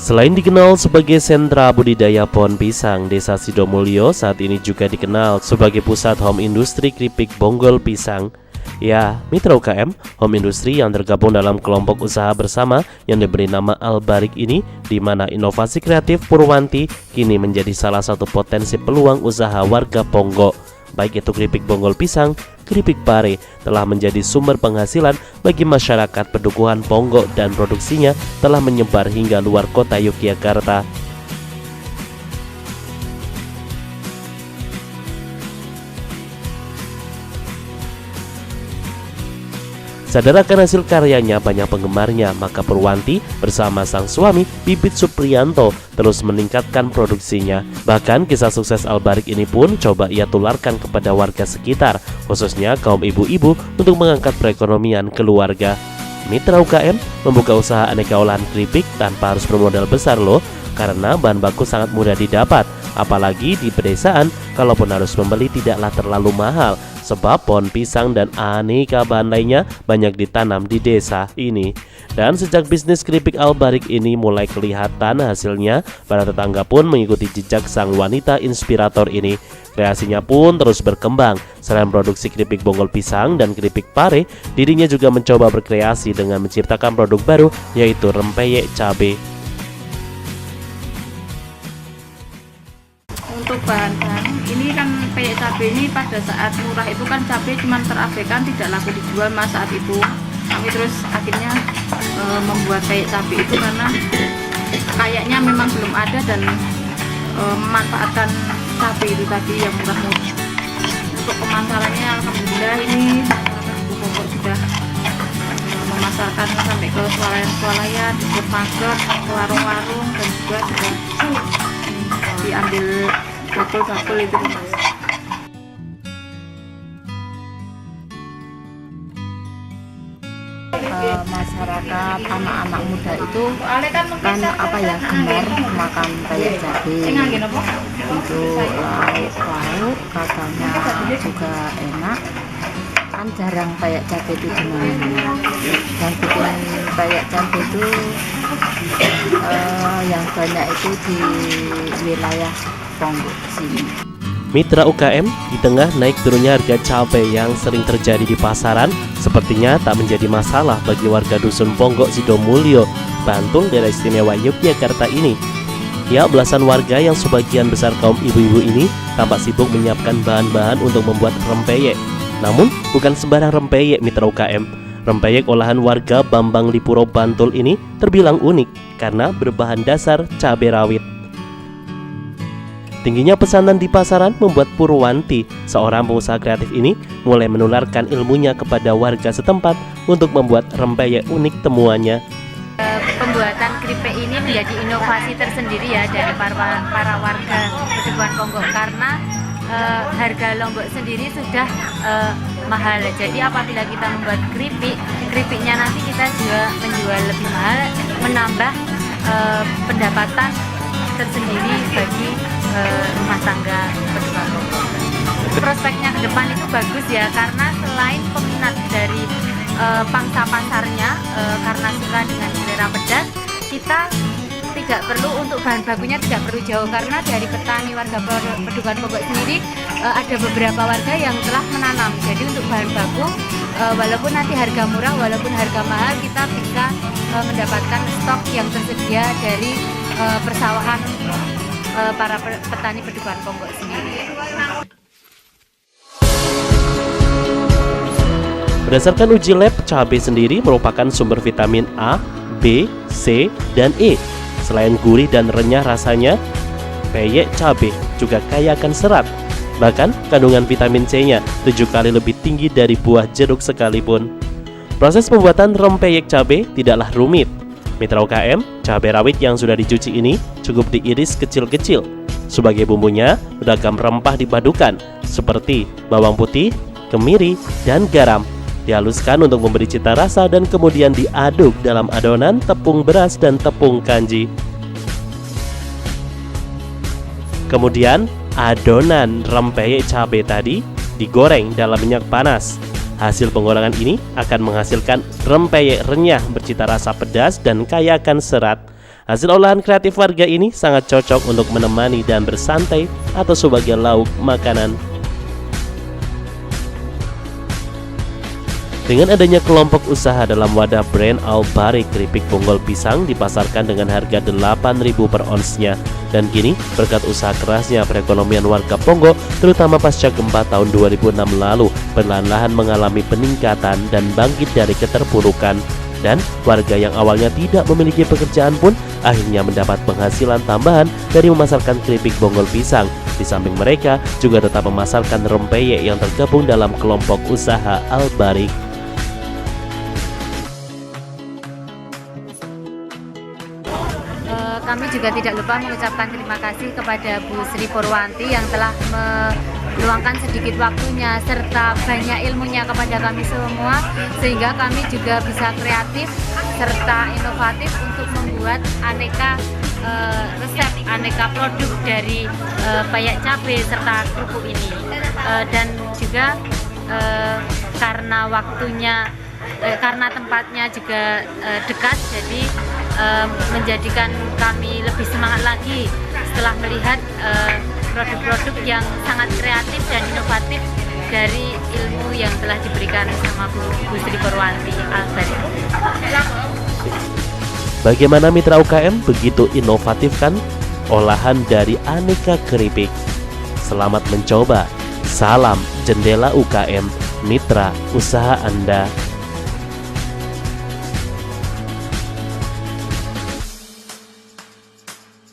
Selain dikenal sebagai sentra budidaya pohon pisang, Desa Sidomulyo saat ini juga dikenal sebagai pusat home industri keripik bonggol pisang. Ya, mitra UKM, home industri yang tergabung dalam kelompok usaha bersama yang diberi nama Albarik ini, di mana inovasi kreatif Purwanti kini menjadi salah satu potensi peluang usaha warga Ponggok. Baik itu keripik bonggol pisang, keripik pare telah menjadi sumber penghasilan bagi masyarakat Pedukuhan Ponggok dan produksinya telah menyebar hingga luar kota Yogyakarta. Sadar akan hasil karyanya banyak penggemarnya, maka Purwanti bersama sang suami Bibit Supriyanto terus meningkatkan produksinya. Bahkan kisah sukses Albarik ini pun coba ia tularkan kepada warga sekitar, khususnya kaum ibu-ibu untuk mengangkat perekonomian keluarga. Mitra UKM membuka usaha aneka olahan keripik tanpa harus bermodal besar loh, karena bahan baku sangat mudah didapat. Apalagi di pedesaan, kalaupun harus membeli tidaklah terlalu mahal, sebab pohon pisang dan aneka bahan lainnya banyak ditanam di desa ini. Dan sejak bisnis keripik Albarik ini mulai kelihatan hasilnya, para tetangga pun mengikuti jejak sang wanita inspirator ini. Kreasinya pun terus berkembang. Selain produksi keripik bonggol pisang dan keripik pare, dirinya juga mencoba berkreasi dengan menciptakan produk baru, yaitu rempeyek cabai. Untuk bahan-bahan ini kan peyek cabai ini pada saat murah itu kan cabai cuma terabaikan, tidak laku dijual mas saat itu. Kami terus akhirnya membuat peyek cabai itu karena kayaknya memang belum ada dan memanfaatkan cabai itu tadi yang murah-murah. Untuk pemasarannya alhamdulillah ini masyarakat Ponggok sudah memasarkan sampai ke swalayan-swalayan, di supermarket, ke warung-warung, dan juga sudah diambil bakul-bakul itu mas. Masyarakat anak-anak muda itu kan apa ya, gemar makan peyek cabai. Itu lauk katanya juga enak, kan jarang peyek cabai itu dimana. Dan bikin peyek cabai itu yang banyak itu di wilayah Ponggok sini. Mitra UKM, di tengah naik turunnya harga cabai yang sering terjadi di pasaran, sepertinya tak menjadi masalah bagi warga Dusun Ponggok Sidomulyo, Bantul, daerah istimewa Yogyakarta ini. Ya, belasan warga yang sebagian besar kaum ibu-ibu ini tampak sibuk menyiapkan bahan-bahan untuk membuat rempeyek. Namun, bukan sembarang rempeyek mitra UKM. Rempeyek olahan warga Bambang Lipuro Bantul ini terbilang unik karena berbahan dasar cabai rawit. Tingginya pesanan di pasaran membuat Purwanti, seorang pengusaha kreatif ini, mulai menularkan ilmunya kepada warga setempat untuk membuat rempeyek unik temuannya. Pembuatan keripik ini menjadi inovasi tersendiri ya dari para warga Pedukuhan Ponggok, karena harga lombok sendiri sudah mahal. Jadi apabila kita membuat keripiknya nanti kita juga menjual lebih mahal, menambah pendapatan tersendiri bagi rumah tangga Pedukuhan Ponggok. Prospeknya ke depan itu bagus ya, karena selain peminat dari pangsa pasarnya karena suka dengan selera pedas, kita tidak perlu untuk bahan bakunya tidak perlu jauh, karena dari petani warga Pedukuhan Ponggok sendiri ada beberapa warga yang telah menanam. Jadi untuk bahan baku walaupun nanti harga murah, walaupun harga mahal, kita bisa mendapatkan stok yang tersedia dari persawahan para petani Pedukuhan Ponggok sendiri. Berdasarkan uji lab, cabai sendiri merupakan sumber vitamin A, B, C, dan E. Selain gurih dan renyah rasanya, peyek cabai juga kaya akan serat. Bahkan kandungan vitamin C-nya 7 kali lebih tinggi dari buah jeruk sekalipun. Proses pembuatan rempeyek cabai tidaklah rumit. Mitra UKM, cabai rawit yang sudah dicuci ini cukup diiris kecil-kecil. Sebagai bumbunya, beragam rempah dipadukan seperti bawang putih, kemiri, dan garam. Dihaluskan untuk memberi cita rasa dan kemudian diaduk dalam adonan tepung beras dan tepung kanji. Kemudian adonan rempeyek cabai tadi digoreng dalam minyak panas. Hasil penggorengan ini akan menghasilkan rempeyek renyah bercita rasa pedas dan kaya akan serat. Hasil olahan kreatif warga ini sangat cocok untuk menemani dan bersantai atau sebagai lauk makanan. Dengan adanya kelompok usaha dalam wadah brand Al-Barik, keripik bonggol pisang dipasarkan dengan harga 8.000 per onsnya. Dan kini berkat usaha kerasnya perekonomian warga Ponggok, terutama pasca gempa tahun 2006 lalu, perlahan-lahan mengalami peningkatan dan bangkit dari keterpurukan. Dan warga yang awalnya tidak memiliki pekerjaan pun akhirnya mendapat penghasilan tambahan dari memasarkan keripik bonggol pisang. Di samping mereka juga tetap memasarkan rempeyek yang tergabung dalam kelompok usaha Al-Barik. Kami juga tidak lupa mengucapkan terima kasih kepada Bu Sri Purwanti yang telah meluangkan sedikit waktunya serta banyak ilmunya kepada kami semua, sehingga kami juga bisa kreatif serta inovatif untuk membuat aneka resep, aneka produk dari payek cabai serta kerupuk ini. Dan juga karena waktunya, karena tempatnya juga dekat, jadi menjadikan kami lebih semangat lagi setelah melihat produk-produk yang sangat kreatif dan inovatif dari ilmu yang telah diberikan sama Bu Sri Purwanti Al-Barik. Bagaimana mitra UKM? Begitu inovatif kan olahan dari aneka keripik. Selamat mencoba. Salam Jendela UKM, mitra usaha Anda.